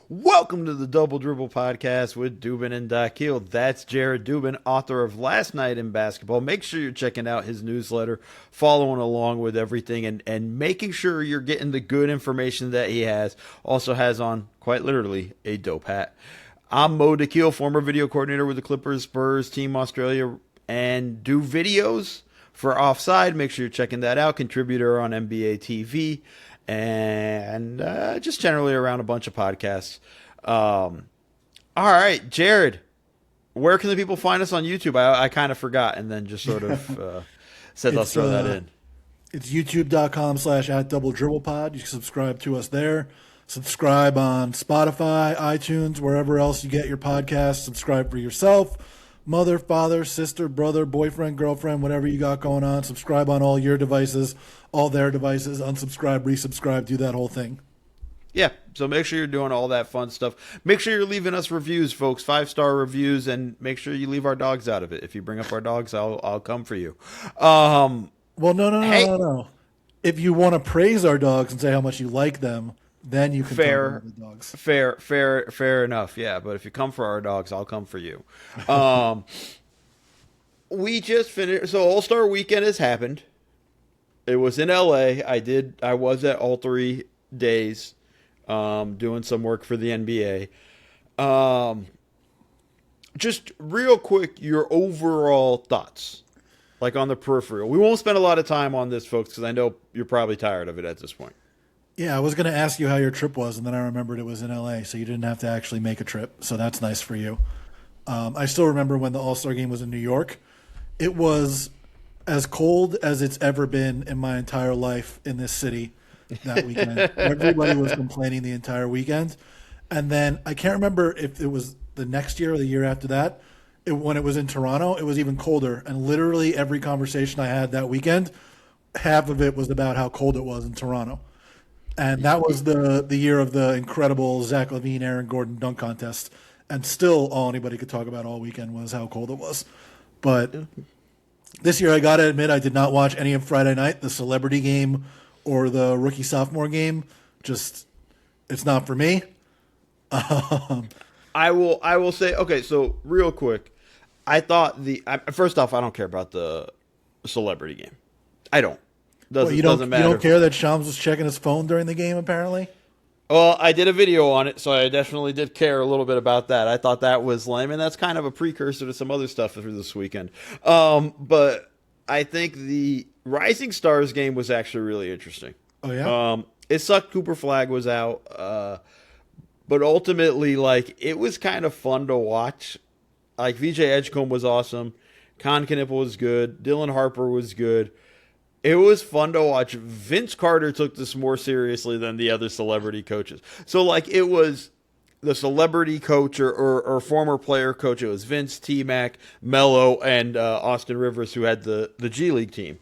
Welcome to the Double Dribble Podcast with Dubin and Dakil. That's Jared Dubin, author of Last Night in Basketball. Make sure you're checking out his newsletter, following along with everything, and making sure you're getting the good information that he has. Also has on, quite literally, a dope hat. I'm Mo Dakil, former video coordinator with the Clippers, Spurs, Team Australia, and do videos for Offside. Make sure you're checking that out. Contributor on NBA TV and just generally around a bunch of podcasts. All right, Jared, where can the people find us on YouTube? I kind of forgot and then just sort of said let's throw that in. It's youtube.com/@doubledribblepod. You can subscribe to us there. Subscribe on Spotify, iTunes, wherever else you get your podcasts. Subscribe for yourself, mother, father, sister, brother, boyfriend, girlfriend, whatever you got going on. Subscribe on all your devices, all their devices. Unsubscribe, resubscribe, do that whole thing. Yeah, so make sure you're doing all that fun stuff. Make sure you're leaving us reviews, folks, 5-star reviews, and make sure you leave our dogs out of it. If you bring up our dogs, I'll come for you. Well, no. Hey. No. If you want to praise our dogs and say how much you like them, then you can talk about the dogs. Fair enough. Yeah, but if you come for our dogs, I'll come for you. We just finished. So All-Star Weekend has happened. It was in LA. I was at all 3 days, doing some work for the NBA. Just real quick, your overall thoughts, like on the peripheral. We won't spend a lot of time on this, folks, because I know you're probably tired of it at this point. Yeah, I was going to ask you how your trip was, and then I remembered it was in LA, so you didn't have to actually make a trip. So that's nice for you. I still remember when the All-Star game was in New York. It was as cold as it's ever been in my entire life in this city that weekend. Everybody was complaining the entire weekend. And then I can't remember if it was the next year or the year after that. When it was in Toronto, it was even colder. And literally every conversation I had that weekend, half of it was about how cold it was in Toronto. And that was the year of the incredible Zach LaVine, Aaron Gordon dunk contest. And still all anybody could talk about all weekend was how cold it was. But this year, I got to admit, I did not watch any of Friday night, the celebrity game or the rookie-sophomore game. Just, it's not for me. I will say, okay, so real quick, I thought first off, I don't care about the celebrity game. I don't. Doesn't matter. You don't care that Shams was checking his phone during the game, apparently? Well, I did a video on it, so I definitely did care a little bit about that. I thought that was lame, and that's kind of a precursor to some other stuff for this weekend. But I think the Rising Stars game was actually really interesting. Oh, yeah? It sucked Cooper Flag was out, but ultimately, like, it was kind of fun to watch. Like, VJ Edgecombe was awesome. Con Knippel was good. Dylan Harper was good. It was fun to watch. Vince Carter took this more seriously than the other celebrity coaches. So, like, it was the celebrity coach or former player coach. It was Vince, T-Mac, Melo, and Austin Rivers, who had the G League team.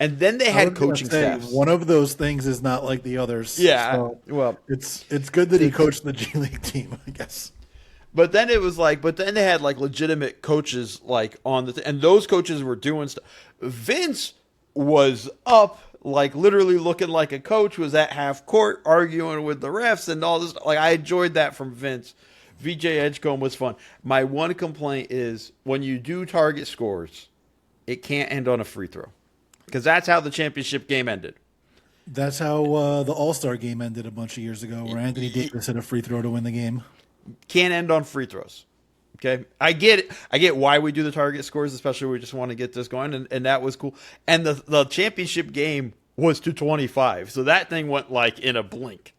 And then they had coaching staffs. One of those things is not like the others. Yeah, so well, it's good that he coached the G League team, I guess. But then it was like, then they had like legitimate coaches like on and those coaches were doing stuff. Vince was up, like literally looking like a coach, was at half court arguing with the refs and all this. Like, I enjoyed that from Vince. VJ Edgecombe was fun. My one complaint is when you do target scores, it can't end on a free throw, because that's how the championship game ended. That's how the All-Star game ended a bunch of years ago, where Anthony Davis hit a free throw to win the game. Can't end on free throws. Okay, I get it. I get why we do the target scores, especially when we just want to get this going, and that was cool. And the championship game was 225, so that thing went like in a blink.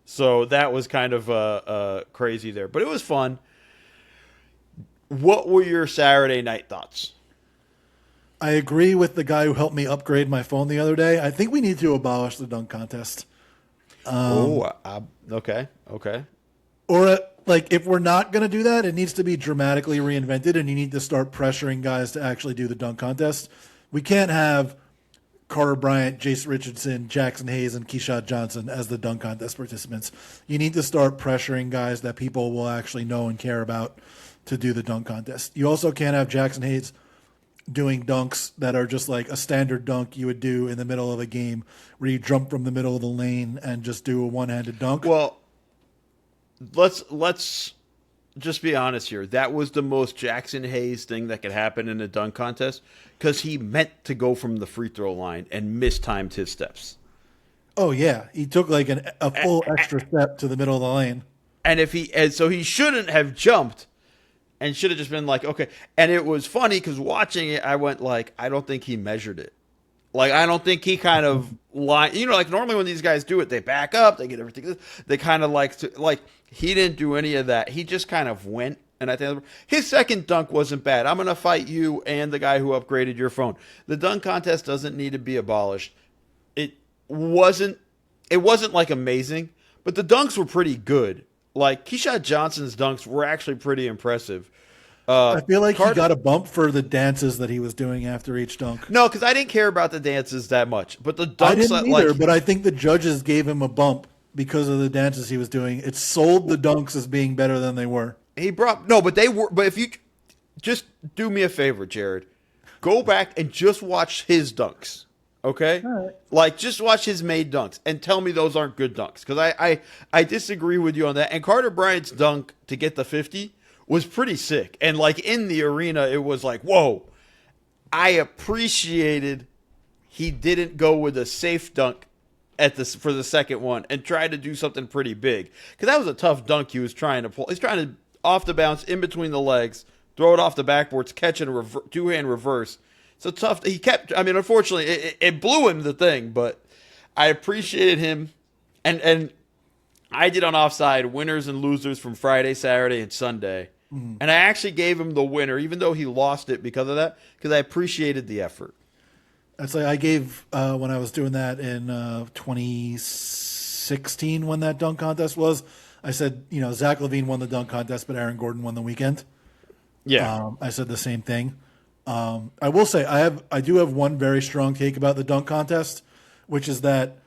So that was kind of crazy there, but it was fun. What were your Saturday night thoughts? I agree with the guy who helped me upgrade my phone the other day. I think we need to abolish the dunk contest. Okay. Or, like, if we're not going to do that, it needs to be dramatically reinvented, and you need to start pressuring guys to actually do the dunk contest. We can't have Carter Bryant, Jason Richardson, Jackson Hayes, and Keyshawn Johnson as the dunk contest participants. You need to start pressuring guys that people will actually know and care about to do the dunk contest. You also can't have Jackson Hayes doing dunks that are just like a standard dunk you would do in the middle of a game where you jump from the middle of the lane and just do a one-handed dunk. Well, let's just be honest here. That was the most Jackson Hayes thing that could happen in a dunk contest because he meant to go from the free throw line and mistimed his steps. Oh yeah, he took like a full extra step to the middle of the lane. And so he shouldn't have jumped and should have just been like, okay. And it was funny because watching it, I went like, I don't think he measured it. Like, I don't think he kind of like normally when these guys do it, they back up, they get everything. They kind of like he didn't do any of that. He just kind of went. And I think his second dunk wasn't bad. I'm going to fight you and the guy who upgraded your phone. The dunk contest doesn't need to be abolished. It wasn't like amazing, but the dunks were pretty good. Like Keyshawn Johnson's dunks were actually pretty impressive. I feel like he got a bump for the dances that he was doing after each dunk. No, because I didn't care about the dances that much, but the dunks I didn't either. But I think the judges gave him a bump because of the dances he was doing. It sold the dunks as being better than they were. But they were. But if you just do me a favor, Jared, go back and just watch his dunks. Okay, right. Like just watch his made dunks and tell me those aren't good dunks because I disagree with you on that. And Carter Bryant's dunk to get the 50 was pretty sick, and like in the arena, it was like whoa. I appreciated he didn't go with a safe dunk for the second one and tried to do something pretty big because that was a tough dunk he was trying to pull. He's trying to off the bounce in between the legs, throw it off the backboards, catch it in two-hand reverse. So tough. He kept. I mean, unfortunately, it blew him the thing. But I appreciated him, and I did on Offside winners and losers from Friday, Saturday, and Sunday, and I actually gave him the winner, even though he lost it because of that, because I appreciated the effort. That's like I gave when I was doing that in 2016 when that dunk contest was. I said, Zach LaVine won the dunk contest, but Aaron Gordon won the weekend. Yeah, I said the same thing. I will say I do have one very strong take about the dunk contest, which is that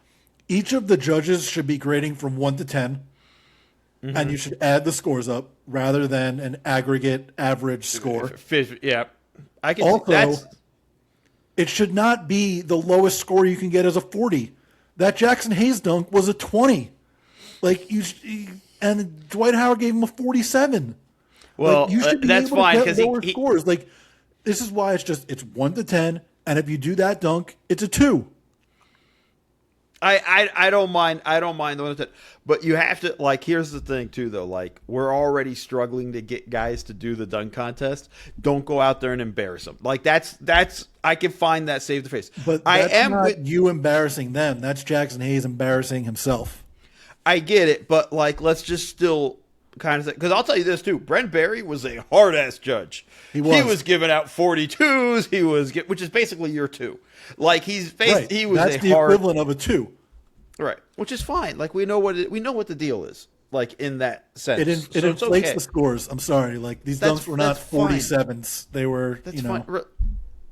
each of the judges should be grading from 1 to 10, and you should add the scores up rather than an aggregate average score. Yeah, I can. Also, it should not be the lowest score you can get as a 40. That Jackson Hayes dunk was a 20. And Dwight Howard gave him a 47. Well, you should be that's able fine to get because lower scores. This is why it's 1 to 10, and if you do that dunk, it's a 2. I don't mind the 1 to 10, but you have to here's the thing too though, we're already struggling to get guys to do the dunk contest. Don't go out there and embarrass them. That's I can find that save the face. But that's not you embarrassing them. That's Jackson Hayes embarrassing himself. I get it, but let's just still kind of say, because I'll tell you this too. Brent Barry was a hard ass judge. He was giving out 42s. Which is basically your 2. He was That's the equivalent of a 2. Right, which is fine. We know what the deal is. In that sense, it inflates the scores. I'm sorry. These dunks were not 47s. They were. That's fine.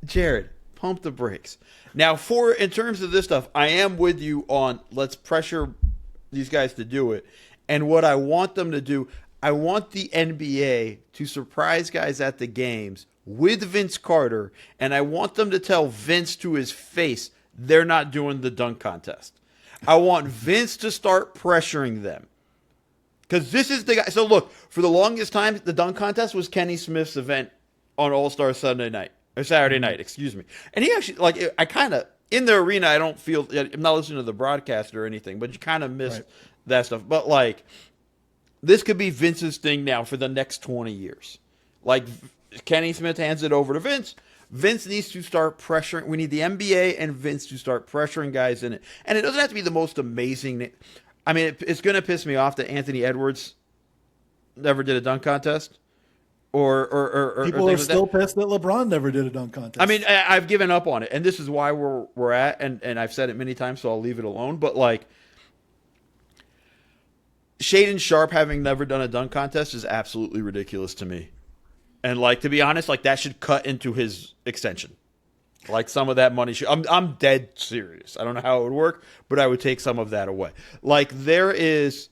Jared, pump the brakes. Now, in terms of this stuff, I am with you on let's pressure these guys to do it. And what I want them to do, I want the NBA to surprise guys at the games with Vince Carter, and I want them to tell Vince to his face they're not doing the dunk contest. I want Vince to start pressuring them. Because this is the guy. So look, for the longest time, the dunk contest was Kenny Smith's event on All-Star Saturday night. Excuse me. And he actually, I kind of, in the arena, I don't feel, I'm not listening to the broadcast or anything, but you kind of miss that stuff. But this could be Vince's thing now for the next 20 years. Kenny Smith hands it over to Vince. Vince needs to start pressuring. We need the NBA and Vince to start pressuring guys in it. And it doesn't have to be the most amazing. I mean, it's going to piss me off that Anthony Edwards never did a dunk contest. Or people are still pissed that LeBron never did a dunk contest. I mean, I've given up on it, and this is why we're at. And I've said it many times, so I'll leave it alone. But Shaedon Sharpe having never done a dunk contest is absolutely ridiculous to me. And to be honest, that should cut into his extension. Some of that money should. I'm dead serious. I don't know how it would work, but I would take some of that away. There is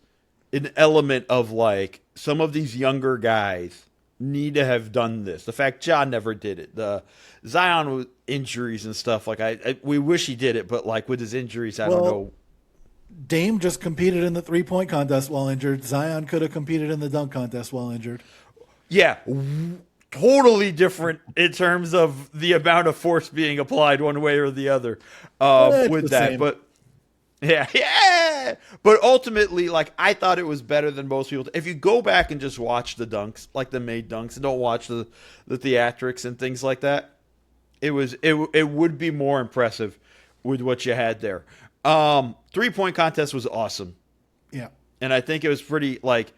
an element of some of these younger guys need to have done this. The fact John never did it. The Zion with injuries and stuff. We wish he did it, but with his injuries, I don't know. Dame just competed in the 3-point contest while injured. Zion could have competed in the dunk contest while injured. Yeah, totally different in terms of the amount of force being applied one way or the other with that. Same. But yeah. But ultimately, like, I thought it was better than most people. If you go back and just watch the dunks, like the made dunks, and don't watch the theatrics and things like that, it would be more impressive with what you had there. 3-point contest was awesome. Yeah. And I think it was pretty, like,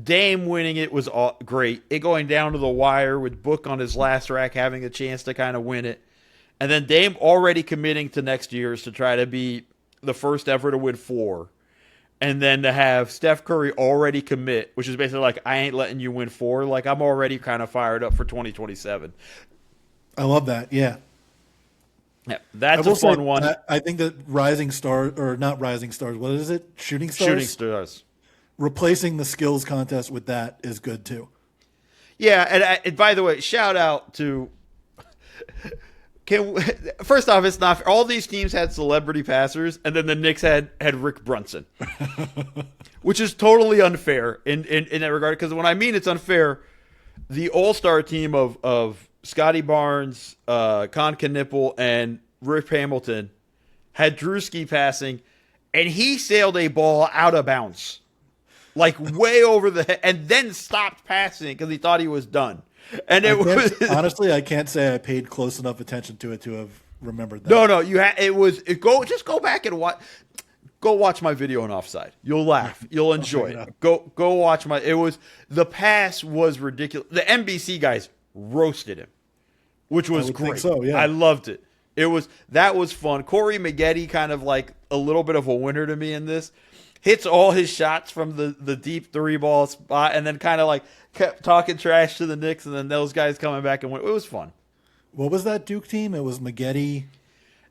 Dame winning it was great. It going down to the wire with Book on his last rack having a chance to kind of win it. And then Dame already committing to next year's to try to be the first ever to win 4. And then to have Steph Curry already commit, which is basically like, I ain't letting you win 4. Like, I'm already kind of fired up for 2027. I love that. Yeah. Yeah, that's a fun one. I think that Rising Stars, or not Rising Stars, what is it? Shooting Stars? Shooting Stars. Replacing the skills contest with that is good too. Yeah, and by the way, shout out to. First off, it's not all these teams had celebrity passers, and then the Knicks had Rick Brunson, which is totally unfair in that regard. Because when I mean it's unfair, the All-Star team of Scotty Barnes, Con Knipple, and Rip Hamilton had Drewski passing, and he sailed a ball out of bounds, like way over the head, and then stopped passing because he thought he was done. And honestly, I can't say I paid close enough attention to it to have remembered that. No, just go back and watch. Go watch my video on Offside. You'll laugh. You'll enjoy it. Go watch the pass was ridiculous. The NBC guys roasted him, which was great. So, yeah. I loved it. That was fun. Corey Maggette, kind of like a little bit of a winner to me in this. Hits all his shots from the deep 3-ball spot, and then kind of like kept talking trash to the Knicks, and then those guys coming back and win. It was fun. What was that Duke team? It was Maggette.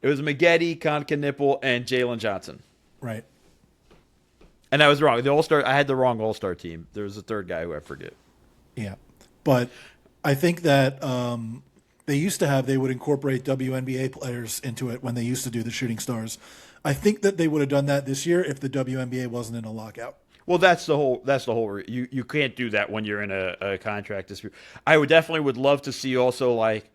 It was Maggette, Con Knipple, and Jalen Johnson. Right. And I was wrong. The All-Star, I had the wrong All-Star team. There was a third guy who I forget. Yeah. But I think that they would incorporate WNBA players into it when they used to do the Shooting Stars. I think that they would have done that this year if the WNBA wasn't in a lockout. Well, that's the whole. You can't do that when you're in a contract dispute. I would love to see also like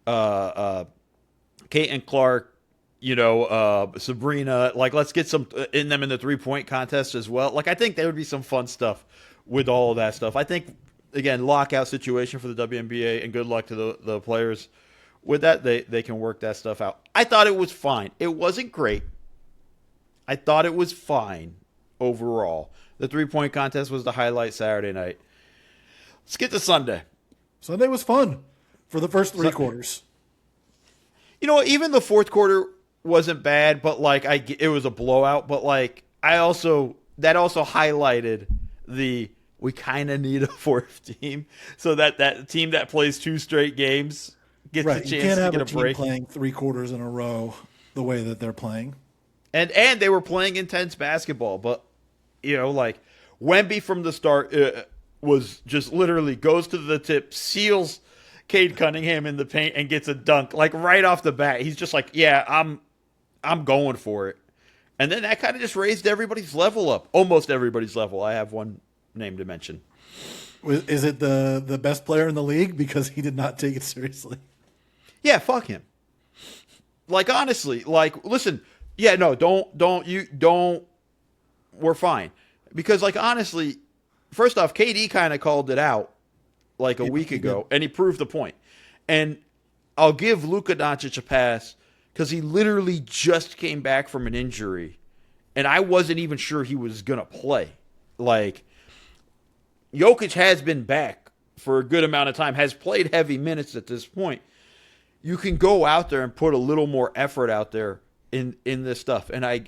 Kate and Clark, Sabrina. Like, let's get some in them in the 3-point contest as well. Like, I think there would be some fun stuff with all of that stuff. I think, again, lockout situation for the WNBA, and good luck to the players with that. They can work that stuff out. I thought it was fine. It wasn't great. I thought it was fine overall. The 3-point contest was the highlight Saturday night. Let's get to Sunday. Sunday was fun for the first 3 quarters. Even the fourth quarter wasn't bad, but like it was a blowout. But like that also highlighted we kind of need a fourth team, so that team that plays 2 straight games gets a chance to get a break. You can't have a team playing 3 quarters in a row the way that they're playing. And they were playing intense basketball, but like Wemby from the start was just literally goes to the tip, seals Cade Cunningham in the paint, and gets a dunk like right off the bat. He's just like, yeah, I'm going for it, and then that kind of just raised everybody's level up, almost everybody's level. I have one name to mention. Is it the best player in the league because he did not take it seriously? Yeah, fuck him. Like, honestly, like, listen. Yeah, no, don't. We're fine. Because, like, honestly, first off, KD kind of called it out like a week ago, and he proved the point. And I'll give Luka Doncic a pass because he literally just came back from an injury, and I wasn't even sure he was going to play. Like, Jokic has been back for a good amount of time, has played heavy minutes at this point. You can go out there and put a little more effort out there in this stuff. And I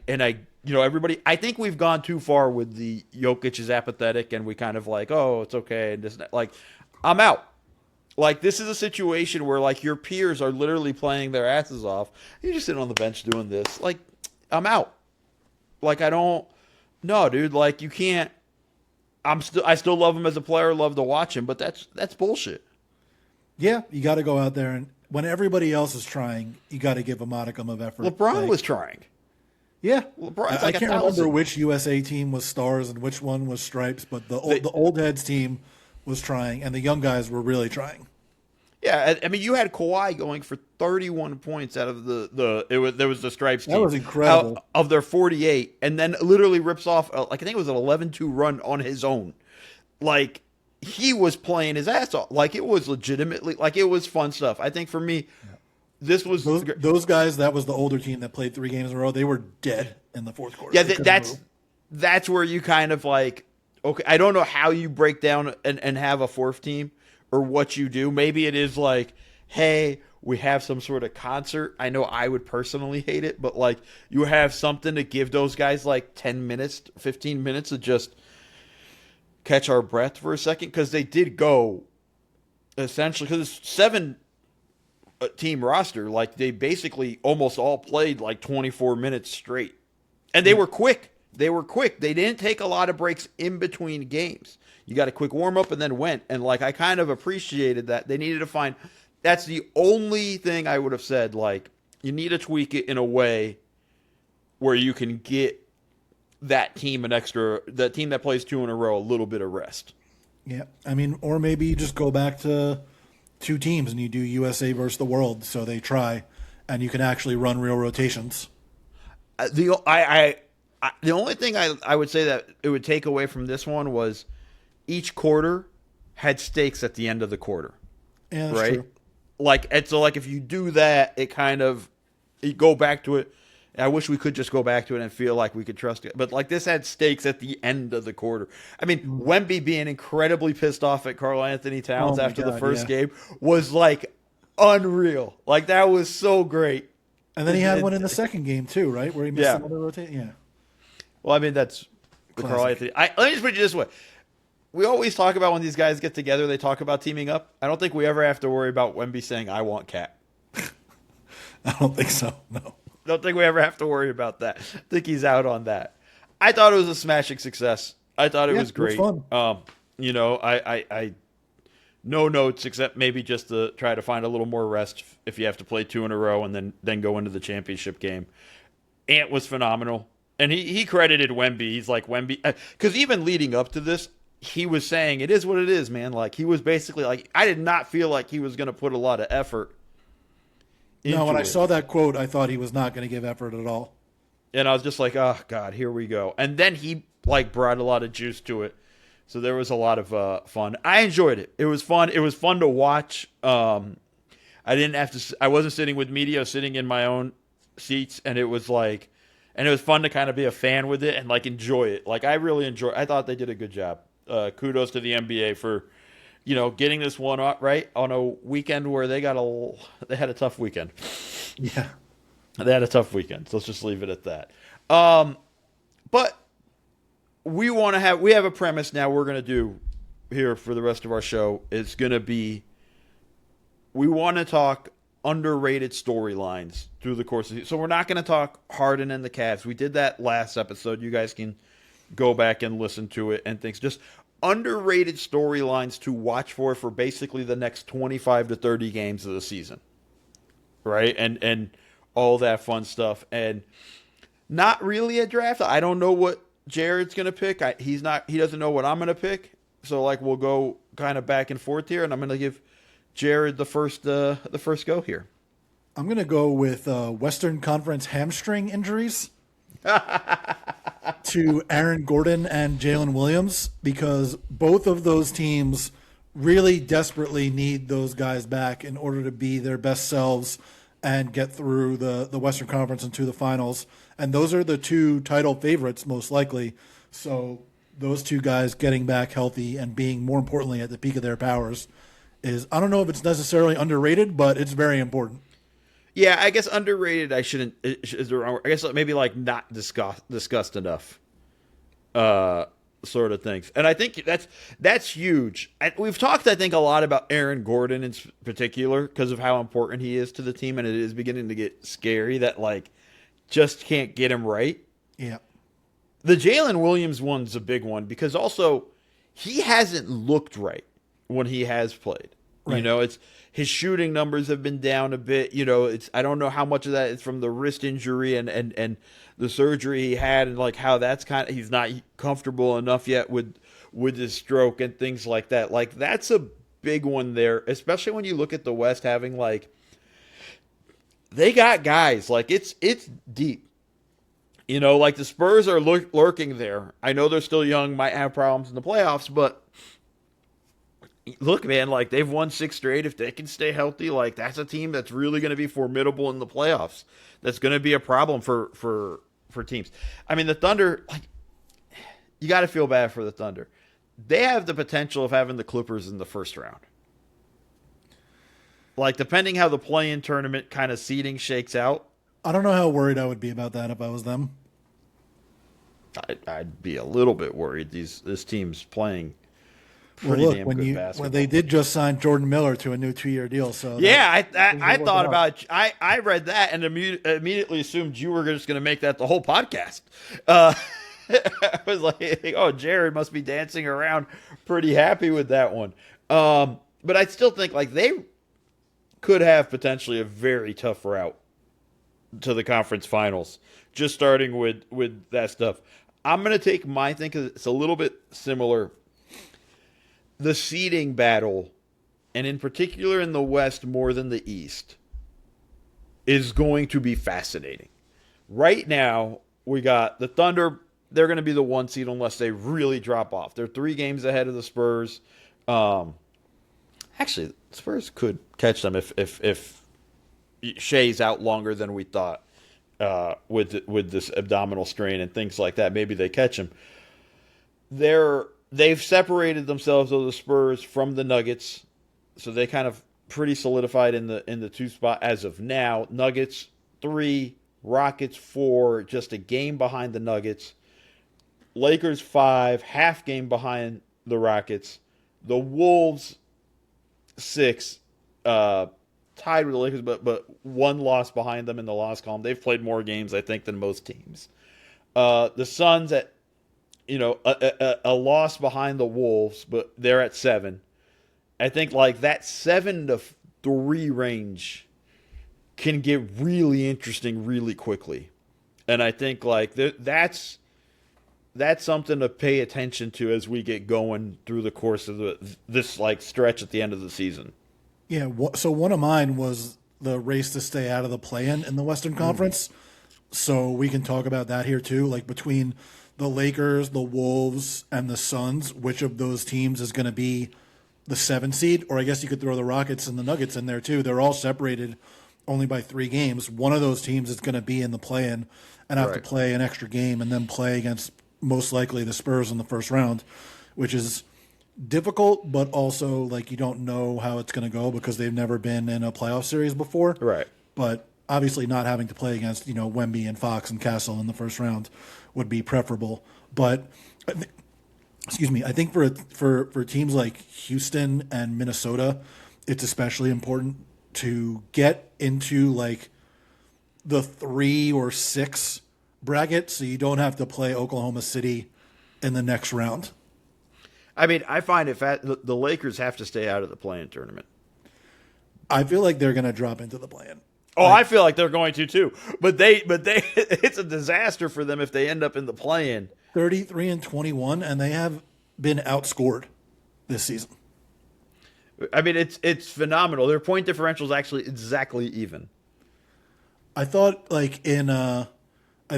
everybody, I think we've gone too far with the Jokic is apathetic and we kind of like, oh, it's okay. And this, like, I'm out. Like, this is a situation where, like, your peers are literally playing their asses off. You're just sitting on the bench doing this. Like, I'm out. Like, no, dude, like, you can't. I still love him as a player, love to watch him, but that's bullshit. Yeah, you got to go out there, and when everybody else is trying, you got to give a modicum of effort. LeBron was trying. Yeah, LeBron's I like can't 1,000. remember which USA team was stars and which one was stripes, but They- the old heads team was trying, and the young guys were really trying. Yeah, I mean, you had Kawhi going for 31 points out of there was the Stripes That team was incredible. out of their 48, and then literally rips off like I think it was an 11-2 run on his own. Like he was playing his ass off. Like it was legitimately like it was fun stuff. I think for me, this was Those guys, that was the older team that played 3 games in a row. They were dead in the fourth quarter. yeah. They couldn't That's move. that's where you kind of like okay. I don't know how you break down and have a fourth team or what you do. Maybe it is like, hey, we have some sort of concert. I know I would personally hate it, but like you have something to give those guys like 10 minutes, 15 minutes to just catch our breath for a second because they did go essentially because it's 7 team roster. Like they basically almost all played like 24 minutes straight, and they were quick. They were quick. They didn't take a lot of breaks in between games. You got a quick warm up and then went. And like I kind of appreciated that. They needed to find that's the only thing I would have said, like, you need to tweak it in a way where you can get that team that team that plays 2 in a row a little bit of rest. Yeah, I mean, or maybe you just go back to 2 teams and you do USA versus the world, so they try, and you can actually run real rotations. The only thing I would say that it would take away from this one was each quarter had stakes at the end of the quarter. Yeah, that's right? true. Like, and so like if you do that, it kind of you go back to it. I wish we could just go back to it and feel like we could trust it. But like this had stakes at the end of the quarter. I mean, Wemby being incredibly pissed off at Karl Anthony Towns Oh my after the God, first yeah. game was like unreal. Like that was so great. And then he had one in the second game too, right? Where he missed Yeah. another rotation. Yeah. Well, I mean that's the Karl Classic. Anthony. Let me just put it this way. We always talk about when these guys get together, they talk about teaming up. I don't think we ever have to worry about Wemby saying, I want Cat. I don't think so. No. Don't think we ever have to worry about that. I think he's out on that. I thought it was a smashing success. I thought it Yeah, was it was great. fun. I no notes except maybe just to try to find a little more rest if you have to play 2 in a row and then go into the championship game. Ant was phenomenal. And he credited Wemby. He's like, Wemby, because even leading up to this, he was saying, it is what it is, man. Like, he was basically like, I did not feel like he was going to put a lot of effort into No, when I it. saw that quote, I thought he was not going to give effort at all. And I was just like, oh, God, here we go. And then he, like, brought a lot of juice to it. So there was a lot of fun. I enjoyed it. It was fun. It was fun to watch. I wasn't sitting with media, I was sitting in my own seats, and it was like, and it was fun to kind of be a fan with it and, like, enjoy it. Like, I thought they did a good job. Kudos to the NBA for, getting this one up right on a weekend where they had a tough weekend. Yeah. They had a tough weekend, so let's just leave it at that. But we have a premise now we're going to do here for the rest of our show. It's going to be, we want to talk underrated storylines through the course of the So we're not going to talk Harden and the Cavs. We did that last episode. You guys can go back and listen to it and things. Just underrated storylines to watch for basically the next 25 to 30 games of the season. Right? And all that fun stuff. And not really a draft. I don't know what Jared's going to pick. He doesn't know what I'm going to pick. So like we'll go kind of back and forth here, and I'm going to give Jared the first go here. I'm going to go with Western Conference hamstring injuries to Aaron Gordon and Jalen Williams, because both of those teams really desperately need those guys back in order to be their best selves and get through the Western Conference and to the finals. And those are the 2 title favorites, most likely. So those 2 guys getting back healthy and being, more importantly, at the peak of their powers is, I don't know if it's necessarily underrated, but it's very important. Yeah, I guess underrated. I shouldn't. Is the wrong word. I guess maybe like not discussed enough, sort of things. And I think that's huge. We've talked, I think, a lot about Aaron Gordon in particular because of how important he is to the team, and it is beginning to get scary that like just can't get him right. Yeah. The Jalen Williams one's a big one because also he hasn't looked right when he has played. You Right. know, it's his shooting numbers have been down a bit. You know, it's I don't know how much of that is from the wrist injury and the surgery he had, and like how that's kind of he's not comfortable enough yet with his stroke and things like that. Like that's a big one there, especially when you look at the West having like they got guys like it's deep. You know, like the Spurs are lurking there. I know they're still young, might have problems in the playoffs, but look, man, like they've won 6 straight. If they can stay healthy, like that's a team that's really going to be formidable in the playoffs. That's going to be a problem for teams. I mean, the Thunder, like you got to feel bad for the Thunder. They have the potential of having the Clippers in the first round. Like depending how the play-in tournament kind of seeding shakes out, I don't know how worried I would be about that if I was them. I'd be a little bit worried. This team's playing Well, pretty look, damn good basketball. when they did just sign Jordan Miller to a new 2-year deal, so Yeah, things are I working thought out. about I read that and immediately assumed you were just going to make that the whole podcast. I was like, oh, Jared must be dancing around pretty happy with that one. But I still think like they could have potentially a very tough route to the conference finals. Just starting with that stuff, I'm going to take my thing because it's a little bit similar. The seeding battle, and in particular in the West more than the East, is going to be fascinating. Right now, we got the Thunder. They're going to be the 1 seed unless they really drop off. They're 3 games ahead of the Spurs. Actually, the Spurs could catch them if Shea's out longer than we thought with this abdominal strain and things like that. Maybe they catch him. They've separated themselves of the Spurs from the Nuggets, so they kind of pretty solidified in the 2 spot as of now. Nuggets 3, Rockets 4, just a game behind the Nuggets. Lakers 5, half game behind the Rockets. The Wolves 6, tied with the Lakers, but 1 loss behind them in the loss column. They've played more games, I think, than most teams. The Suns at a loss behind the Wolves, but they're at 7. I think like that 7-3 range can get really interesting really quickly, and I think like that's something to pay attention to as we get going through the course of this like stretch at the end of the season. Yeah, so one of mine was the race to stay out of the play-in in the Western Conference. So we can talk about that here too. Like between the Lakers, the Wolves, and the Suns, which of those teams is going to be the 7 seed? Or I guess you could throw the Rockets and the Nuggets in there too. They're all separated only by 3 games. One of those teams is going to be in the play-in and have to play an extra game and then play against most likely the Spurs in the first round, which is difficult, but also like you don't know how it's going to go because they've never been in a playoff series before. Right. But obviously, not having to play against Wemby and Fox and Castle in the first round would be preferable. But excuse me, I think for teams like Houston and Minnesota, it's especially important to get into like the 3 or 6 bracket, so you don't have to play Oklahoma City in the next round. I mean, I find the Lakers have to stay out of the play-in tournament. I feel like they're going to drop into the play-in. Oh, I feel like they're going to too. But it's a disaster for them if they end up in the play-in. 33-21, and they have been outscored this season. I mean, it's phenomenal. Their point differential is actually exactly even. I thought like I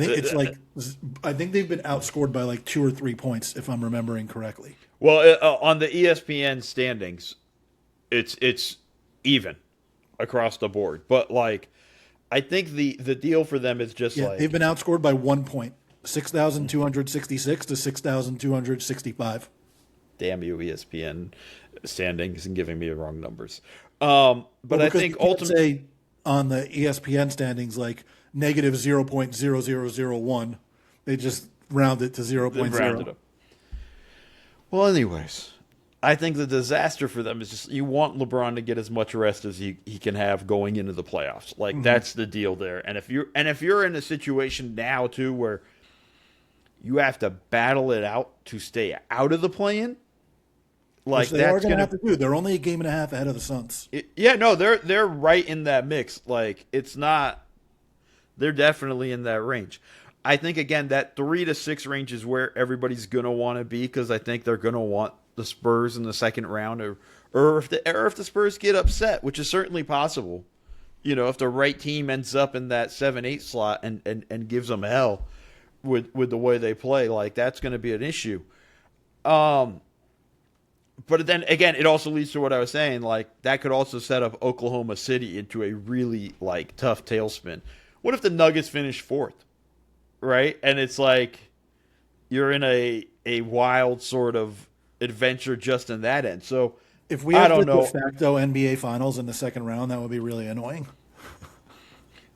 think they've been outscored by like 2 or 3 points if I'm remembering correctly. Well, on the ESPN standings, it's even across the board. But like, I think the deal for them is just like they've been outscored by 1 point, 6,266 to 6,265. Damn you, ESPN standings, and giving me the wrong numbers. But I think ultimately on the ESPN standings like negative 0.0001, they just round it to 0.0. Well, anyways, I think the disaster for them is just you want LeBron to get as much rest as he can have going into the playoffs. Like that's the deal there. And if you're in a situation now too where you have to battle it out to stay out of the play-in, which Like they are that's going to gonna have to do. They're only a game and a half ahead of the Suns. yeah, no, they're right in that mix. Like it's not they're definitely in that range. I think again that 3 to 6 range is where everybody's gonna want to be because I think they're gonna want the Spurs in the second round, or if the Spurs get upset, which is certainly possible. If the right team ends up in that 7-8 slot and gives them hell with the way they play, like that's going to be an issue. Um, but then again, it also leads to what I was saying. Like that could also set up Oklahoma City into a really like tough tailspin. What if the Nuggets finish fourth, right? And it's like you're in a wild sort of adventure just in that end. So If we I have don't the de know. facto NBA Finals in the second round, that would be really annoying.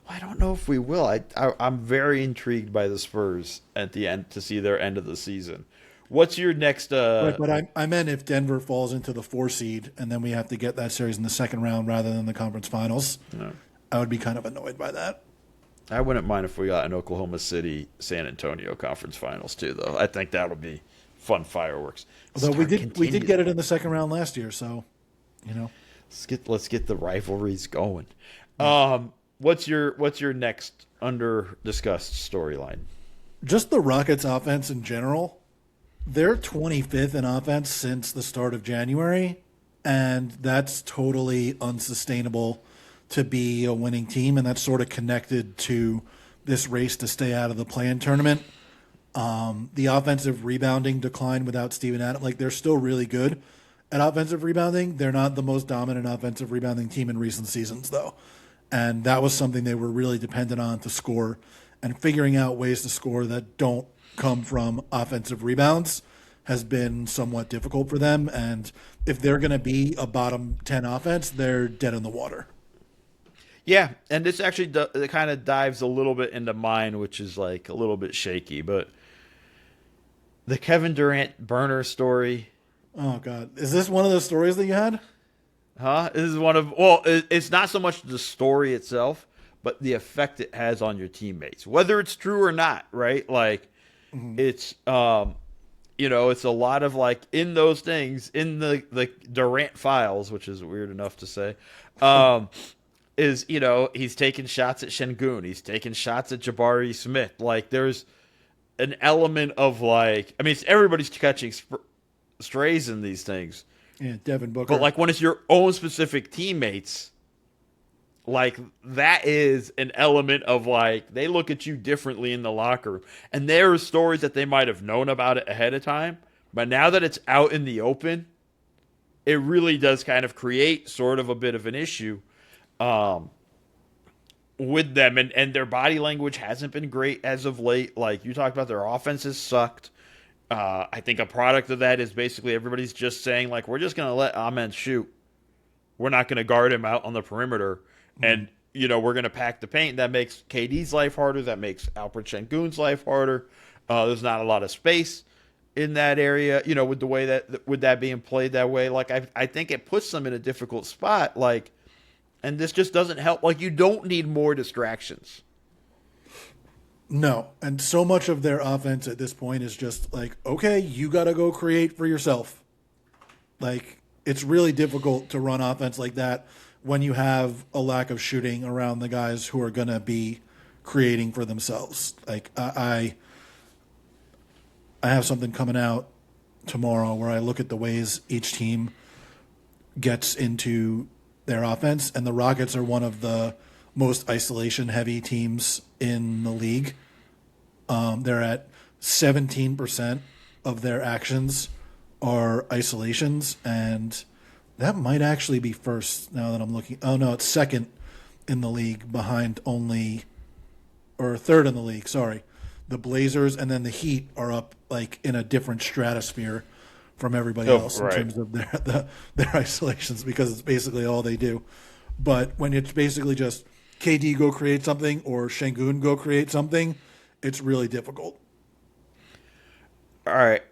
I don't know if we will. I'm very intrigued by the Spurs at the end to see their end of the season. What's your next? Right, but I meant if Denver falls into the 4 seed and then we have to get that series in the second round rather than the conference finals, No. I would be kind of annoyed by that. I wouldn't mind if we got an Oklahoma City San Antonio conference finals too, though. I think that'll be fun fireworks. Although we did get it in the second round last year, so you know. Let's get the rivalries going. What's your next under discussed storyline? Just the Rockets offense in general. They're 25th in offense since the start of January, and that's totally unsustainable to be a winning team, and that's sort of connected to this race to stay out of the play-in tournament. The offensive rebounding declined without Steven Adams. Like, they're still really good at offensive rebounding. They're not the most dominant offensive rebounding team in recent seasons, though. And that was something they were really dependent on to score. And figuring out ways to score that don't come from offensive rebounds has been somewhat difficult for them. And if they're going to be a bottom 10 offense, they're dead in the water. Yeah, and this actually it kind of dives a little bit into mine, which is like a little bit shaky, but the Kevin Durant burner story. Oh, God. Is this one of those stories that you had? Huh? This is one of well, it's not so much the story itself, but the effect it has on your teammates, whether it's true or not, right? Like, it's it's a lot of like in those things in the Durant files, which is weird enough to say, is he's taking shots at Şengün, he's taking shots at Jabari Smith. Like, there's an element of like, I mean, everybody's catching strays in these things. Yeah, Devin Booker. But like when it's your own specific teammates, like that is an element of like they look at you differently in the locker room. And there are stories that they might have known about it ahead of time, but now that it's out in the open, it really does kind of create sort of a bit of an issue with them. And their body language hasn't been great as of late. Like you talked about, their offense has sucked. I think a product of that is basically everybody's just saying, like, we're just going to let Amen shoot. We're not going to guard him out on the perimeter. And, we're going to pack the paint. That makes KD's life harder. That makes Alperen Şengün's life harder. There's not a lot of space in that area, with the way with that being played that way. Like, I think it puts them in a difficult spot. Like, and this just doesn't help. Like, you don't need more distractions. No, and so much of their offense at this point is just like, okay, you got to go create for yourself. Like, it's really difficult to run offense like that when you have a lack of shooting around the guys who are going to be creating for themselves. Like, I have something coming out tomorrow where I look at the ways each team gets into their offense, and the Rockets are one of the most isolation-heavy teams in the league. They're at 17% of their actions are isolations, and that might actually be first now that I'm looking. Oh, no, it's second in the league behind or third in the league, sorry. The Blazers and then the Heat are up like in a different stratosphere from everybody else in terms of their isolations, because it's basically all they do. But when it's basically just KD go create something or Şengün go create something, it's really difficult. All right.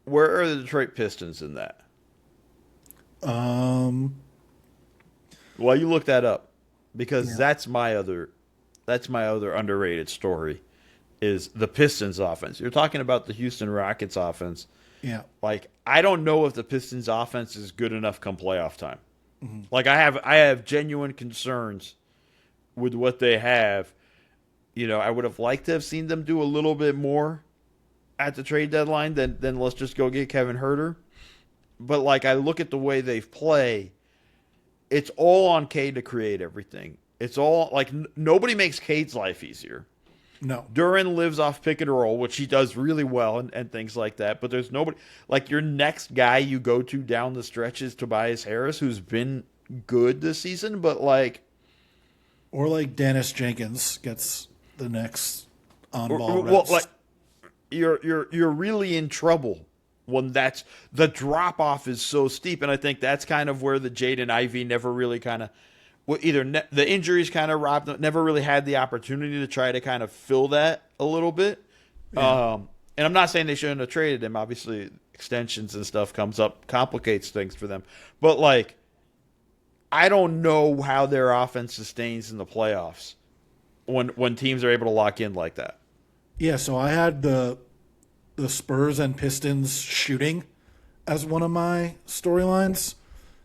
Where are the Detroit Pistons in that? Well, you look that up because that's my other underrated story is the Pistons offense. You're talking about the Houston Rockets offense Yeah. Like, I don't know if the Pistons offense is good enough come playoff time. Like, I have genuine concerns with what they have. I would have liked to have seen them do a little bit more at the trade deadline than let's just go get Kevin Herter. But like, I look at the way they play, it's all on Cade to create everything. It's all like nobody makes Cade's life easier. No. Duran lives off pick and roll, which he does really well and things like that. But there's nobody like your next guy you go to down the stretch is Tobias Harris, who's been good this season, but like, or like Dennis Jenkins gets the next on ball reps. Well, like you're really in trouble when that's the drop off is so steep, and I think that's kind of where the Jaden Ivey never really kind of. Well, either the injuries kind of robbed them, never really had the opportunity to try to kind of fill that a little bit. Yeah. And I'm not saying they shouldn't have traded him. Obviously, extensions and stuff complicates things for them. But, like, I don't know how their offense sustains in the playoffs when teams are able to lock in like that. Yeah, so I had the Spurs and Pistons shooting as one of my storylines.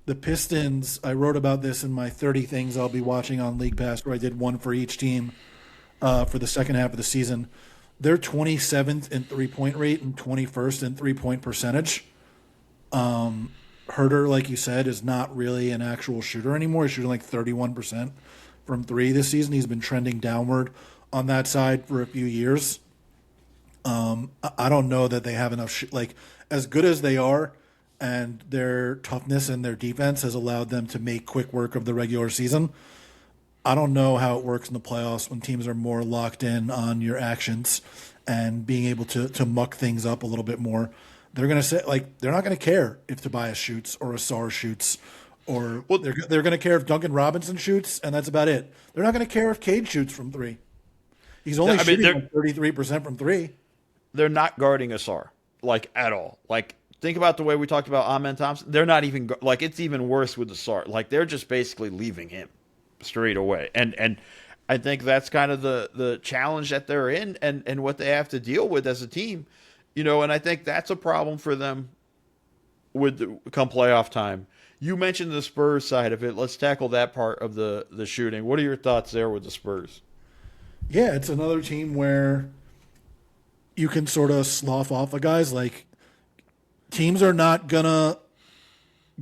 The Pistons, I wrote about this in my 30 things I'll be watching on League Pass, where I did one for each team for the second half of the season. They're 27th in three-point rate and 21st in three-point percentage. Herter, like you said, is not really an actual shooter anymore. He's shooting like 31% from three this season. He's been trending downward on that side for a few years. I don't know that they have enough like, as good as they are, and their toughness and their defense has allowed them to make quick work of the regular season. I don't know how it works in the playoffs when teams are more locked in on your actions and being able to muck things up a little bit more. They're going to say, like, they're not going to care if Tobias shoots or Asar shoots, or they're going to care if Duncan Robinson shoots, and that's about it. They're not going to care if Cade shoots from three. He's only shooting 33% from three. They're not guarding Asar, like, at all. Like, think about the way we talked about Amen Thompson. They're not even like, it's even worse with the Sart. Like, they're just basically leaving him straight away. And I think that's kind of the challenge that they're in and what they have to deal with as a team. And I think that's a problem for them come playoff time. You mentioned the Spurs side of it. Let's tackle that part of the shooting. What are your thoughts there with the Spurs? Yeah, it's another team where you can sort of slough off the guys. Like, teams are not going to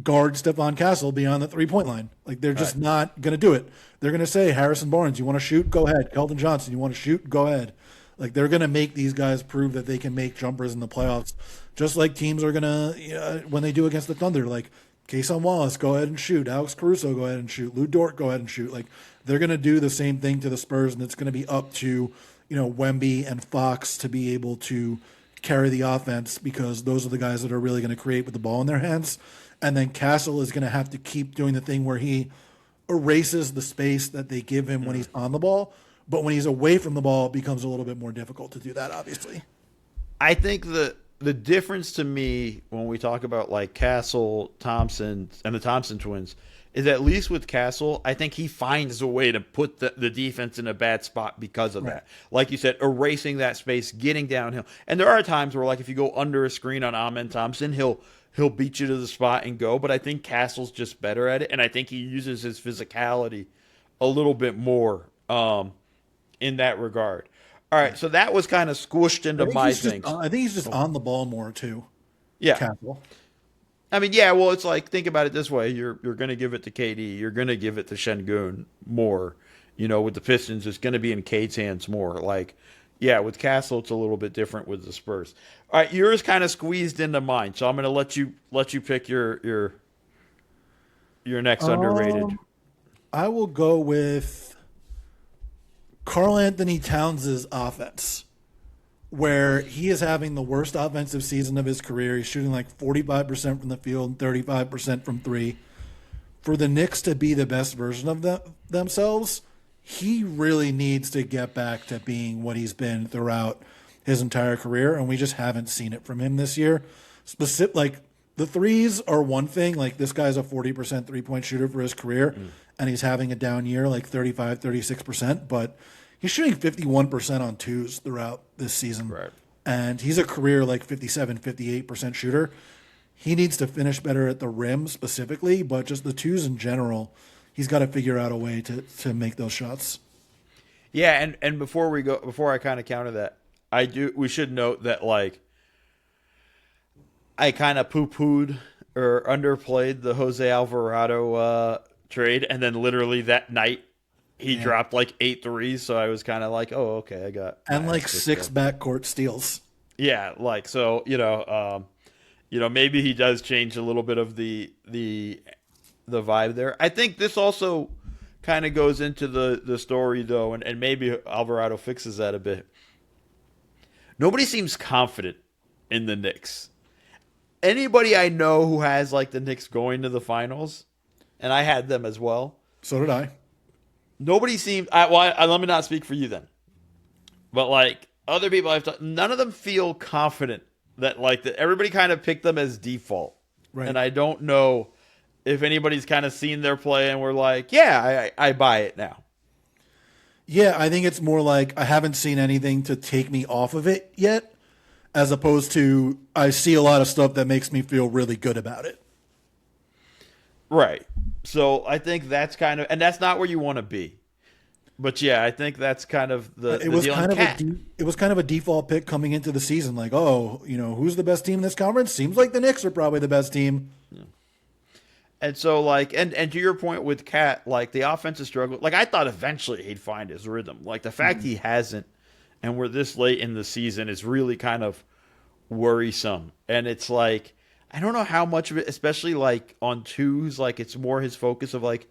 guard Stephon Castle beyond the three-point line. Like, they're just not going to do it. They're going to say, Harrison Barnes, you want to shoot? Go ahead. Keldon Johnson, you want to shoot? Go ahead. Like, they're going to make these guys prove that they can make jumpers in the playoffs, just like teams are going to, when they do against the Thunder. Like, Kason Wallace, go ahead and shoot. Alex Caruso, go ahead and shoot. Lou Dort, go ahead and shoot. Like, they're going to do the same thing to the Spurs, and it's going to be up to, Wemby and Fox to be able to carry the offense, because those are the guys that are really going to create with the ball in their hands. And then Castle is going to have to keep doing the thing where he erases the space that they give him when he's on the ball. But when he's away from the ball, it becomes a little bit more difficult to do that, obviously. I think the difference to me when we talk about like Castle, Thompson, and the Thompson twins is, at least with Castle, I think he finds a way to put the defense in a bad spot because of that. Like you said, erasing that space, getting downhill. And there are times where, like, if you go under a screen on Amen Thompson, he'll beat you to the spot and go. But I think Castle's just better at it, and I think he uses his physicality a little bit more in that regard. All right, so that was kind of squished into my things. I think he's just on the ball more too. Yeah. Castle. I mean, yeah, well, it's like, think about it this way. You're going to give it to KD. You're going to give it to Şengün more. With the Pistons, it's going to be in Cade's hands more. Like, yeah, with Castle, it's a little bit different with the Spurs. All right, yours kind of squeezed into mine, so I'm going to let you pick your next underrated. I will go with Karl Anthony Towns' offense, where he is having the worst offensive season of his career. He's shooting like 45% from the field and 35% from three. For the Knicks to be the best version of themselves, he really needs to get back to being what he's been throughout his entire career, and we just haven't seen it from him this year. Like, the threes are one thing. Like, this guy's a 40% three-point shooter for his career, and he's having a down year, like 35, 36%, but he's shooting 51% on twos throughout this season. Right. and he's a career like 57, 58% shooter. He needs to finish better at the rim specifically, but just the twos in general, he's got to figure out a way to make those shots. Yeah, and before I kind of counter that, we should note that like I kind of poo-pooed or underplayed the Jose Alvarado trade, and then literally that night he dropped like 8 threes, so I was kind of like, oh, okay, I got and like 6 backcourt steals. Yeah, like so, maybe he does change a little bit of the vibe there. I think this also kind of goes into the story though, and maybe Alvarado fixes that a bit. Nobody seems confident in the Knicks. Anybody I know who has like the Knicks going to the finals, and I had them as well. So did I. Nobody seems. Let me not speak for you then, but like other people I've talked, none of them feel confident that like that. Everybody kind of picked them as default, Right. And I don't know if anybody's kind of seen their play and we're like, yeah, I buy it now. Yeah, I think it's more like I haven't seen anything to take me off of it yet, as opposed to I see a lot of stuff that makes me feel really good about it. Right. So I think that's kind of, and that's not where you want to be. But yeah, I think that's kind of It was kind of a default pick coming into the season. Like, oh, who's the best team in this conference? Seems like the Knicks are probably the best team. Yeah. And so, like, and to your point with Cat, like, the offensive struggle, like, I thought eventually he'd find his rhythm. Like, the fact he hasn't, and we're this late in the season, is really kind of worrisome. And it's like, I don't know how much of it, especially, like, on twos, like, it's more his focus of, like,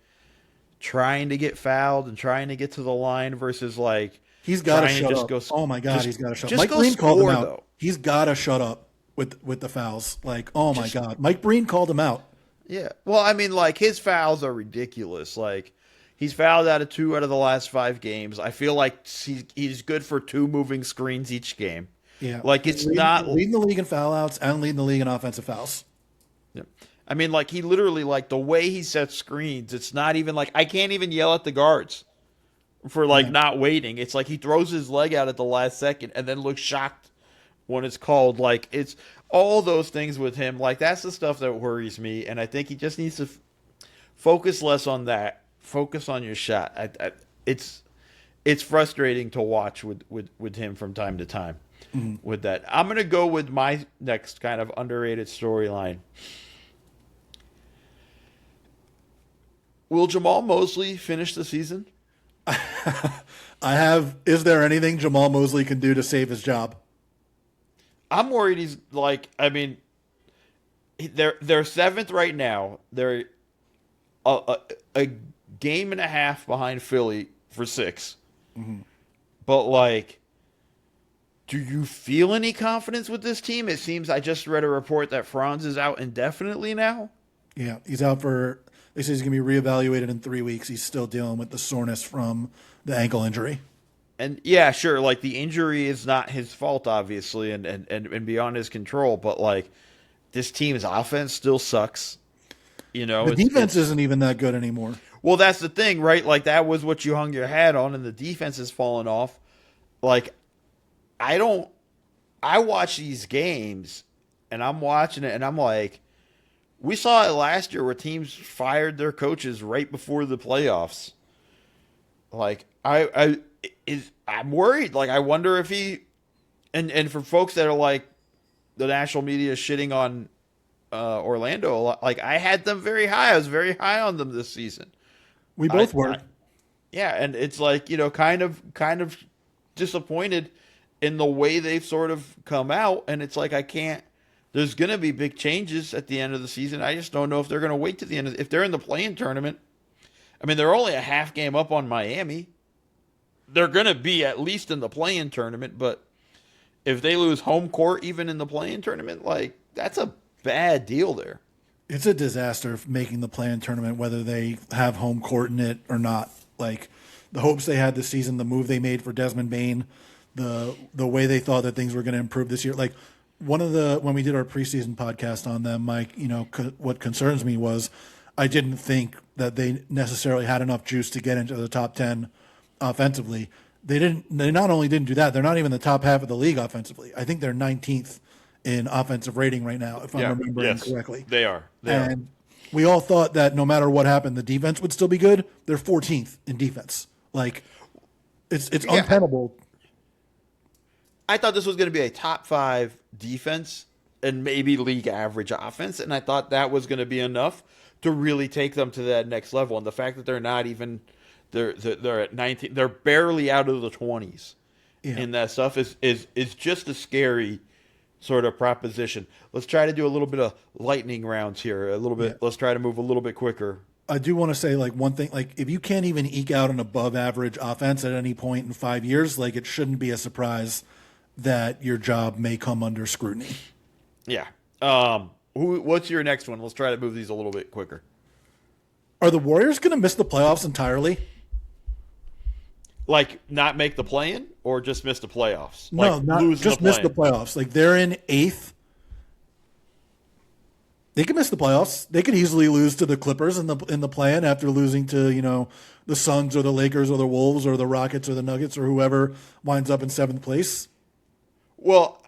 trying to get fouled and trying to get to the line versus, like, he's got to shut up. Oh, my God, he's got to shut up. Mike Breen called him out. He's got to shut up with the fouls. Like, oh, my God. Mike Breen called him out. Yeah. Well, I mean, like, his fouls are ridiculous. Like, he's fouled out of 2 out of the last 5 games. I feel like he's good for 2 moving screens each game. Yeah. Like, it's not leading the league in foul outs and leading the league in offensive fouls. Yeah. I mean, like, he literally, like, the way he sets screens, it's not even like, I can't even yell at the guards for, like, not waiting. It's like he throws his leg out at the last second and then looks shocked when it's called. Like, it's all those things with him. Like, that's the stuff that worries me, and I think he just needs to focus less on that. Focus on your shot. It's frustrating to watch with him from time to time with that. I'm going to go with my next kind of underrated storyline. Will Jamal Mosley finish the season? Is there anything Jamal Mosley can do to save his job? I'm worried he's like, I mean, they're 7th right now. They're a game and a half behind Philly for 6. Mm-hmm. But like, do you feel any confidence with this team? It seems I just read a report that Franz is out indefinitely now. Yeah, he's out they say he's going to be reevaluated in 3 weeks. He's still dealing with the soreness from the ankle injury. And yeah, sure, like the injury is not his fault, obviously, and beyond his control. But like, this team's offense still sucks. The defense isn't even that good anymore. Well, that's the thing, right? Like, that was what you hung your hat on, and the defense has fallen off. Like, I watch these games, and I'm watching it, and I'm like, we saw it last year where teams fired their coaches right before the playoffs. Like, I'm worried. Like, I wonder if he, and for folks that are like, the national media is shitting on Orlando a lot. Like, I had them very high. I was very high on them this season. We both were. Yeah, and it's like, kind of disappointed in the way they've sort of come out. And it's like, there's going to be big changes at the end of the season. I just don't know if they're going to wait to the end. If they're in the play-in tournament, I mean, they're only a half game up on Miami. They're going to be at least in the play-in tournament, but if they lose home court even in the play-in tournament, like, that's a bad deal there. It's a disaster making the play-in tournament, whether they have home court in it or not. Like, the hopes they had this season, the move they made for Desmond Bane, the way they thought that things were going to improve this year. Like, when we did our preseason podcast on them, Mike, what concerns me was I didn't think that they necessarily had enough juice to get into the top 10 offensively. They didn't. They not only didn't do that, they're not even the top half of the league offensively. I think they're 19th in offensive rating right now, if I'm remembering correctly. They are. And we all thought that no matter what happened, the defense would still be good. They're 14th in defense. Like, it's untenable. I thought this was going to be a top 5 defense and maybe league average offense, and I thought that was going to be enough to really take them to that next level. And the fact that they're not even they're at 19, they're barely out of the 20s in that stuff is just a scary sort of proposition. Let's try to do a little bit of lightning rounds here. A little bit. Yeah. Let's try to move a little bit quicker. I do want to say, like, one thing, like, if you can't even eke out an above average offense at any point in 5 years, like, it shouldn't be a surprise that your job may come under scrutiny. Yeah. What's your next one? Let's try to move these a little bit quicker. Are the Warriors going to miss the playoffs entirely? Like, not make the play-in or just miss the playoffs? No, like, not just miss the playoffs. Like, they're in 8th. They could miss the playoffs. They could easily lose to the Clippers in the play-in after losing to, the Suns or the Lakers or the Wolves or the Rockets or the Nuggets or whoever winds up in 7th place. Well,